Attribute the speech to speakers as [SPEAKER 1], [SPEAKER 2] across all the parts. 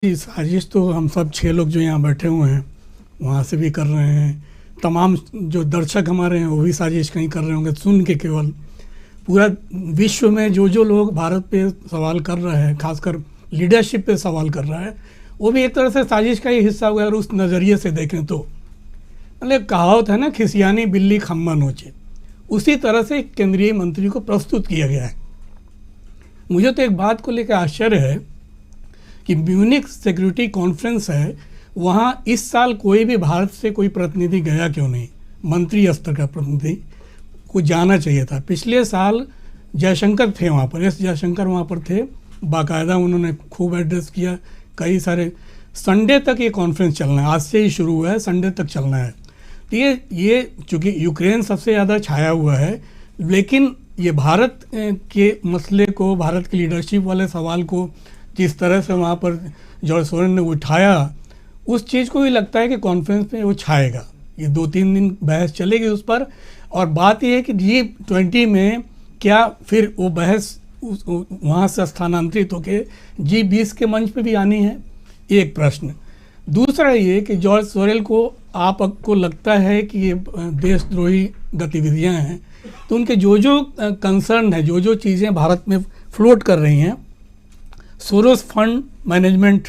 [SPEAKER 1] ये साजिश तो हम सब 6 लोग जो यहाँ बैठे हुए हैं वहाँ से भी कर रहे हैं। तमाम जो दर्शक हमारे हैं वो भी साजिश कहीं कर रहे होंगे सुन के। केवल पूरा विश्व में जो लोग भारत पे सवाल कर रहे हैं, खासकर लीडरशिप पे सवाल कर रहा है, वो भी एक तरह से साजिश का ही हिस्सा हुआ। अगर उस नज़रिए से देखें तो मतलब कहावत है ना, खिसियानी बिल्ली खम्मा नोचे, उसी तरह से केंद्रीय मंत्री को प्रस्तुत किया गया है। मुझे तो एक बात को लेकर आश्चर्य है कि म्यूनिख सिक्योरिटी कॉन्फ्रेंस है, वहाँ इस साल कोई भी भारत से कोई प्रतिनिधि गया क्यों नहीं? मंत्री स्तर का प्रतिनिधि को जाना चाहिए था। पिछले साल जयशंकर थे वहाँ पर, एस जयशंकर वहाँ पर थे, बाकायदा उन्होंने खूब एड्रेस किया। कई सारे संडे तक ये कॉन्फ्रेंस चलना है, आज से ही शुरू हुआ है, संडे तक चलना है। तो ये चूँकि यूक्रेन सबसे ज़्यादा छाया हुआ है, लेकिन ये भारत के मसले को, भारत की लीडरशिप वाले सवाल को जिस तरह से वहाँ पर जॉर्ज सोरेन ने उठाया, उस चीज़ को भी लगता है कि कॉन्फ्रेंस में वो छाएगा। ये 2-3 दिन बहस चलेगी उस पर। और बात यह है कि G20 में क्या फिर वो बहस वहाँ से स्थानांतरित होकर G20 के मंच पे भी आनी है, एक प्रश्न। दूसरा ये कि जॉर्ज सोरेल को आपको लगता है कि ये देशद्रोही गतिविधियाँ हैं, तो उनके जो कंसर्न है, जो चीज़ें भारत में फ्लोट कर रही हैं, सोरोस फंड मैनेजमेंट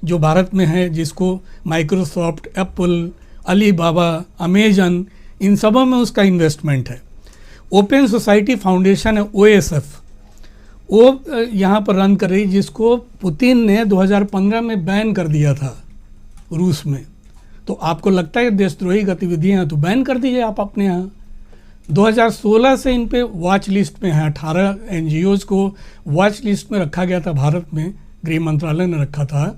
[SPEAKER 1] जो भारत में है, जिसको माइक्रोसॉफ्ट, एप्पल, अलीबाबा, अमेजन, इन सबों में उसका इन्वेस्टमेंट है। ओपन सोसाइटी फाउंडेशन है, OSF, वो यहाँ पर रन कर रही, जिसको पुतिन ने 2015 में बैन कर दिया था रूस में। तो आपको लगता है देशद्रोही गतिविधियाँ, तो बैन कर दीजिए आप अपने यहाँ। 2016 से इन पे वॉच लिस्ट में है, 18 NGOs को वॉच लिस्ट में रखा गया था भारत में, गृह मंत्रालय ने रखा था।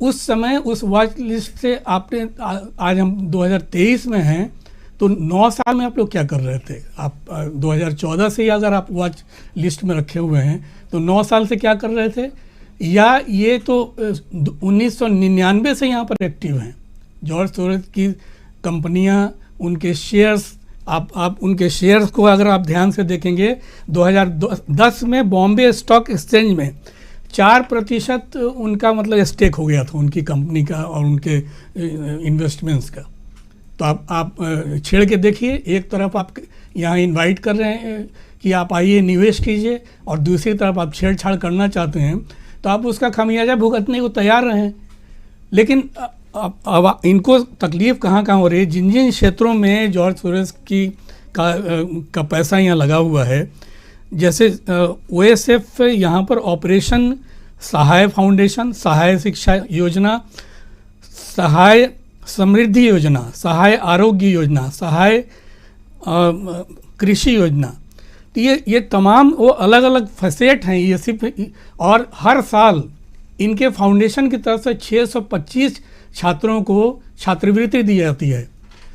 [SPEAKER 1] उस समय उस वॉच लिस्ट से आपने, आज हम 2023 में हैं, तो 9 साल में आप लोग क्या कर रहे थे? आप 2014 से ही अगर आप वॉच लिस्ट में रखे हुए हैं, तो 9 साल से क्या कर रहे थे? या ये तो 1999 से यहाँ पर एक्टिव हैं। जॉर्ज सोरोस की कंपनियाँ, उनके शेयर्स, आप उनके शेयर्स को अगर आप ध्यान से देखेंगे, 2010 में बॉम्बे स्टॉक एक्सचेंज में 4% उनका मतलब स्टेक हो गया था उनकी कंपनी का और उनके इन्वेस्टमेंट्स का। तो आप छेड़ के देखिए, एक तरफ आप यहाँ इनवाइट कर रहे हैं कि आप आइए निवेश कीजिए, और दूसरी तरफ आप छेड़छाड़ करना चाहते हैं, तो आप उसका खमियाजा भुगतने को तैयार रहें। लेकिन अब इनको तकलीफ़ कहाँ हो रही है? जिन क्षेत्रों में जॉर्ज सोरोस का पैसा यहाँ लगा हुआ है, जैसे OSF यहाँ पर ऑपरेशन सहाय फाउंडेशन, सहाय शिक्षा योजना, सहाय समृद्धि योजना, सहाय आरोग्य योजना, सहाय कृषि योजना, तो ये तमाम वो अलग अलग फैसेट हैं ये सिर्फ। और हर साल इनके फाउंडेशन की तरफ से 625 छात्रों को छात्रवृत्ति दी जाती है।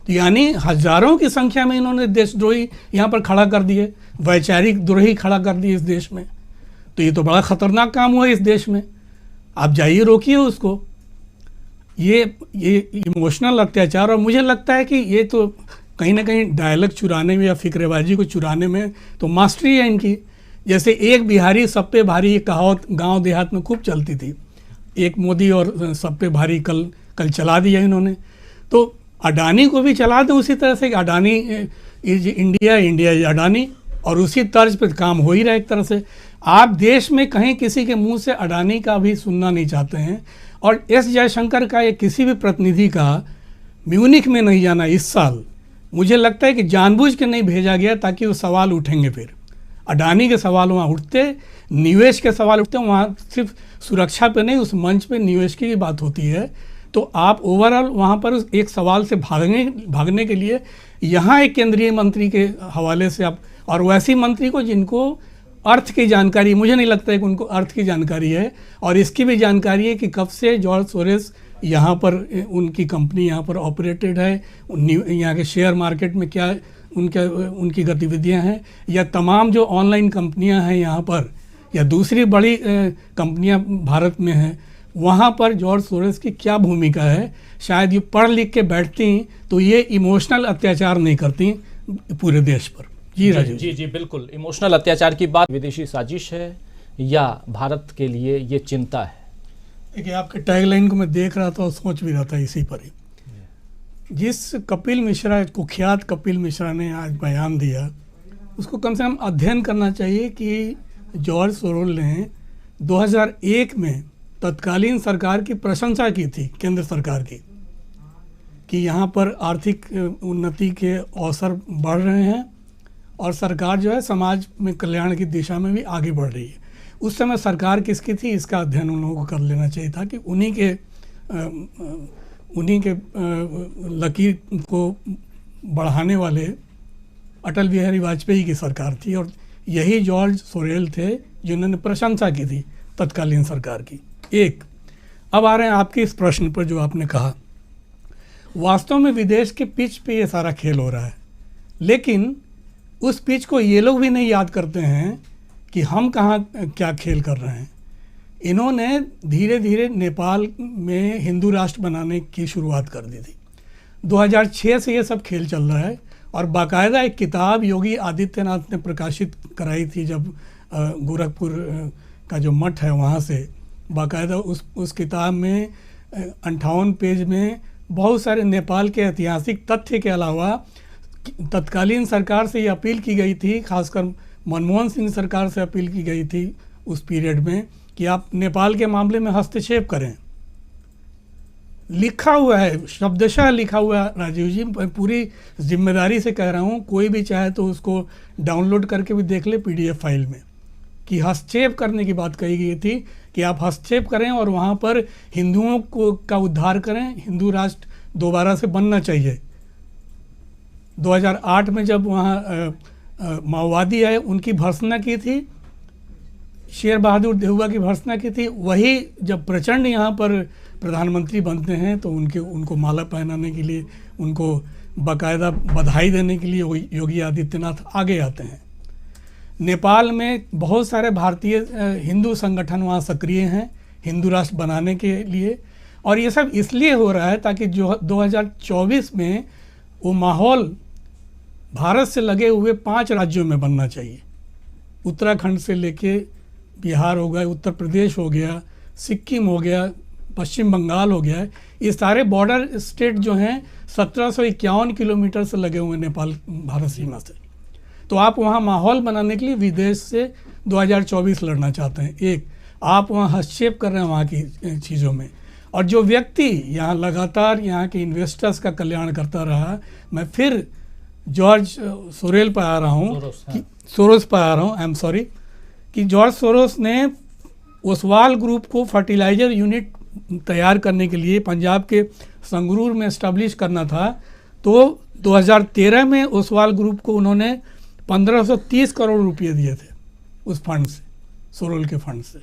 [SPEAKER 1] तो यानी हजारों की संख्या में इन्होंने देशद्रोही यहाँ पर खड़ा कर दिए, वैचारिक द्रोही खड़ा कर दिए इस देश में। तो ये तो बड़ा ख़तरनाक काम हुआ इस देश में। आप जाइए, रोकिए उसको। ये इमोशनल अत्याचार, और मुझे लगता है कि ये तो कहीं ना कहीं डायलॉग चुराने में या फिक्रेबाजी को चुराने में तो मास्टरी है इनकी। जैसे एक बिहारी सब पे भारी, ये कहावत गांव देहात में खूब चलती थी, एक मोदी और सब पे भारी, कल चला दिया इन्होंने। तो अडानी को भी चला दें उसी तरह से, Adani is India, India is Adani, और उसी तर्ज पर काम हो ही रहा है एक तरह से। आप देश में कहीं किसी के मुंह से अडानी का भी सुनना नहीं चाहते हैं। और एस जयशंकर का या किसी भी प्रतिनिधि का म्यूनिख में नहीं जाना इस साल, मुझे लगता है कि जानबूझ के नहीं भेजा गया ताकि वो सवाल उठेंगे। फिर अडानी के सवाल वहाँ उठते, निवेश के सवाल उठते, वहाँ सिर्फ सुरक्षा पे नहीं, उस मंच पे निवेश की भी बात होती है। तो आप ओवरऑल वहाँ पर एक सवाल से भागने के लिए यहाँ एक केंद्रीय मंत्री के हवाले से आप, और वैसी मंत्री को जिनको अर्थ की जानकारी, मुझे नहीं लगता है कि उनको अर्थ की जानकारी है, और इसकी भी जानकारी है कि कब से जॉर्ज सोरोस यहाँ पर, उनकी कंपनी यहाँ पर ऑपरेटेड है, यहाँ के शेयर मार्केट में क्या उनकी गतिविधियाँ हैं, या तमाम जो ऑनलाइन कंपनियाँ हैं यहाँ पर, या दूसरी बड़ी कंपनियाँ भारत में हैं, वहाँ पर जॉर्ज सोरोस की क्या भूमिका है। शायद ये पढ़ लिख के बैठती तो ये इमोशनल अत्याचार नहीं करती पूरे देश पर। जी राजू
[SPEAKER 2] जी बिल्कुल, इमोशनल अत्याचार की बात विदेशी साजिश है या भारत के लिए ये चिंता है?
[SPEAKER 1] देखिए, आपके टैगलाइन को मैं देख रहा था और सोच भी रहा था इसी पर ही। जिस कपिल मिश्रा, कुख्यात कपिल मिश्रा ने आज बयान दिया, उसको कम से कम अध्ययन करना चाहिए कि जॉर्ज सोरोल ने 2001 में तत्कालीन सरकार की प्रशंसा की थी, केंद्र सरकार की, कि यहाँ पर आर्थिक उन्नति के अवसर बढ़ रहे हैं और सरकार जो है समाज में कल्याण की दिशा में भी आगे बढ़ रही है। उस समय सरकार किसकी थी, इसका अध्ययन उन लोगों को कर लेना चाहिए था कि उन्हीं के लकीर को बढ़ाने वाले अटल बिहारी वाजपेयी की सरकार थी और यही जॉर्ज सोरेल थे जिन्होंने प्रशंसा की थी तत्कालीन सरकार की। एक, अब आ रहे हैं आपके इस प्रश्न पर जो आपने कहा, वास्तव में विदेश के पिच पे ये सारा खेल हो रहा है, लेकिन उस पिच को ये लोग भी नहीं याद करते हैं कि हम कहाँ क्या खेल कर रहे हैं। इन्होंने धीरे धीरे नेपाल में हिंदू राष्ट्र बनाने की शुरुआत कर दी थी। 2006 से ये सब खेल चल रहा है और बाकायदा एक किताब योगी आदित्यनाथ ने प्रकाशित कराई थी, जब गोरखपुर का जो मठ है वहाँ से बाकायदा उस किताब में 58 पेज में बहुत सारे नेपाल के ऐतिहासिक तथ्य के अलावा तत्कालीन सरकार से ये अपील की गई थी, खासकर मनमोहन सिंह सरकार से अपील की गई थी उस पीरियड में, कि आप नेपाल के मामले में हस्तक्षेप करें। लिखा हुआ है, शब्दशः लिखा हुआ है राजीव जी, पूरी जिम्मेदारी से कह रहा हूँ, कोई भी चाहे तो उसको डाउनलोड करके भी देख ले PDF फाइल में, कि हस्तक्षेप करने की बात कही गई थी कि आप हस्तक्षेप करें और वहाँ पर हिंदुओं का उद्धार करें, हिंदू राष्ट्र दोबारा से बनना चाहिए। 2008 में जब वहाँ माओवादी आए, उनकी भर्त्सना की थी, शेर बहादुर देहुआ की भर्त्सना की थी। वही जब प्रचंड यहाँ पर प्रधानमंत्री बनते हैं तो उनको माला पहनाने के लिए, उनको बाकायदा बधाई देने के लिए योगी आदित्यनाथ आगे आते हैं। नेपाल में बहुत सारे भारतीय हिंदू संगठन वहाँ सक्रिय हैं हिंदू राष्ट्र बनाने के लिए, और ये सब इसलिए हो रहा है ताकि जो 2024 में वो माहौल भारत से लगे हुए 5 राज्यों में बनना चाहिए। उत्तराखंड से लेके बिहार हो गया, उत्तर प्रदेश हो गया, सिक्किम हो गया, पश्चिम बंगाल हो गया, ये सारे बॉर्डर स्टेट जो हैं 1751 किलोमीटर से लगे हुए नेपाल भारत सीमा से। तो आप वहाँ माहौल बनाने के लिए विदेश से 2024 लड़ना चाहते हैं। एक, आप वहाँ हस्तक्षेप कर रहे हैं वहाँ की चीज़ों में, और जो व्यक्ति यहाँ लगातार यहाँ के इन्वेस्टर्स का कल्याण करता रहा, मैं फिर जॉर्ज सोरेल पर आ रहा हूँ, सोरोस पर आ रहा हूँ, आई एम सॉरी, कि जॉर्ज सोरोस ने ओसवाल ग्रुप को फर्टिलाइजर यूनिट तैयार करने के लिए पंजाब के संगरूर में इस्टेब्लिश करना था, तो 2013 में ओसवाल ग्रुप को उन्होंने 1530 करोड़ रुपए दिए थे उस फंड से, सोरेल के फंड से।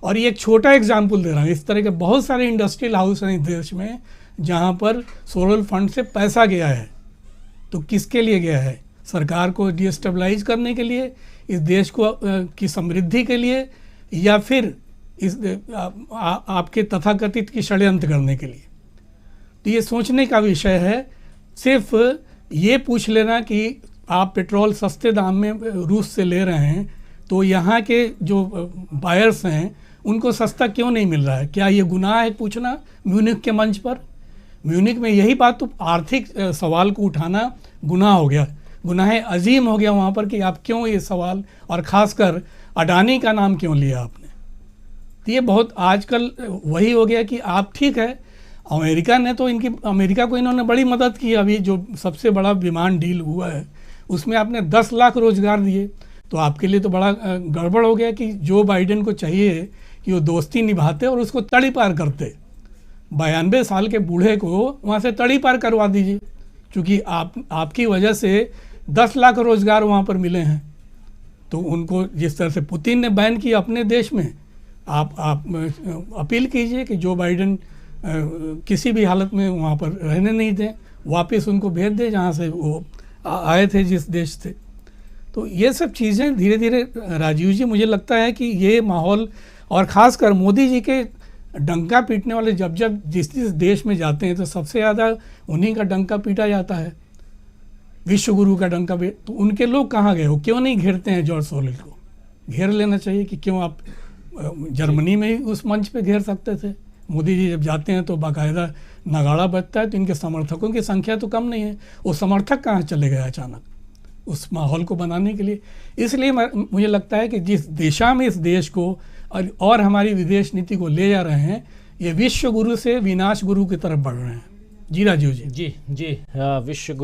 [SPEAKER 1] और ये एक छोटा एग्जाम्पल दे रहा हूँ, इस तरह के बहुत सारे इंडस्ट्रियल हाउस हैं इस देश में जहाँ पर सोरेल फंड से पैसा गया है। तो किसके लिए गया है? सरकार को डिस्टेबलाइज करने के लिए, इस देश को की समृद्धि के लिए, या फिर इस आपके तथाकथित की षड्यंत्र करने के लिए? तो ये सोचने का विषय है। सिर्फ ये पूछ लेना कि आप पेट्रोल सस्ते दाम में रूस से ले रहे हैं तो यहाँ के जो बायर्स हैं उनको सस्ता क्यों नहीं मिल रहा है, क्या ये गुनाह है पूछना म्यूनिख के मंच पर? म्यूनिख में यही बात, तो आर्थिक सवाल को उठाना गुनाह हो गया, गुनाह अजीम हो गया वहाँ पर कि आप क्यों ये सवाल, और ख़ासकर अडानी का नाम क्यों लिया आपने। तो ये बहुत आजकल वही हो गया कि आप ठीक है, अमेरिका ने तो अमेरिका को इन्होंने बड़ी मदद की। अभी जो सबसे बड़ा विमान डील हुआ है उसमें आपने 10 लाख रोजगार दिए, तो आपके लिए तो बड़ा गड़बड़ हो गया कि जो बाइडेन को चाहिए कि वो दोस्ती निभाते और उसको तड़ी पार करते। 92 साल के बूढ़े को वहाँ से तड़ी पार करवा दीजिए, क्योंकि आपकी वजह से 10 लाख रोजगार वहाँ पर मिले हैं। तो उनको जिस तरह से पुतिन ने बैन किया अपने देश में, आप अपील कीजिए कि जो बाइडेन किसी भी हालत में वहाँ पर रहने नहीं दें, वापस उनको भेज दें जहाँ से वो आए थे, जिस देश से। तो ये सब चीज़ें धीरे धीरे राजीव जी, मुझे लगता है कि ये माहौल, और ख़ासकर मोदी जी के डंका पीटने वाले जब जिस देश में जाते हैं तो सबसे ज़्यादा उन्हीं का डंका पीटा जाता है, विश्व गुरु का डंका तो उनके लोग कहाँ गए हो? क्यों नहीं घेरते हैं जॉर्ज सोरेल को? घेर लेना चाहिए कि क्यों आप जर्मनी में ही उस मंच पे घेर सकते थे। मोदी जी जब जाते हैं तो बाकायदा नगाड़ा बजता है, तो इनके समर्थकों की संख्या तो कम नहीं है, वो समर्थक कहाँ चले गए अचानक उस माहौल को बनाने के लिए। इसलिए मुझे लगता है कि जिस दिशा में इस देश को और हमारी विदेश नीति को ले जा रहे हैं, ये विश्व गुरु से विनाश गुरु की तरफ बढ़ रहे हैं। जी राजीव जी।
[SPEAKER 2] जी विश्व गुरु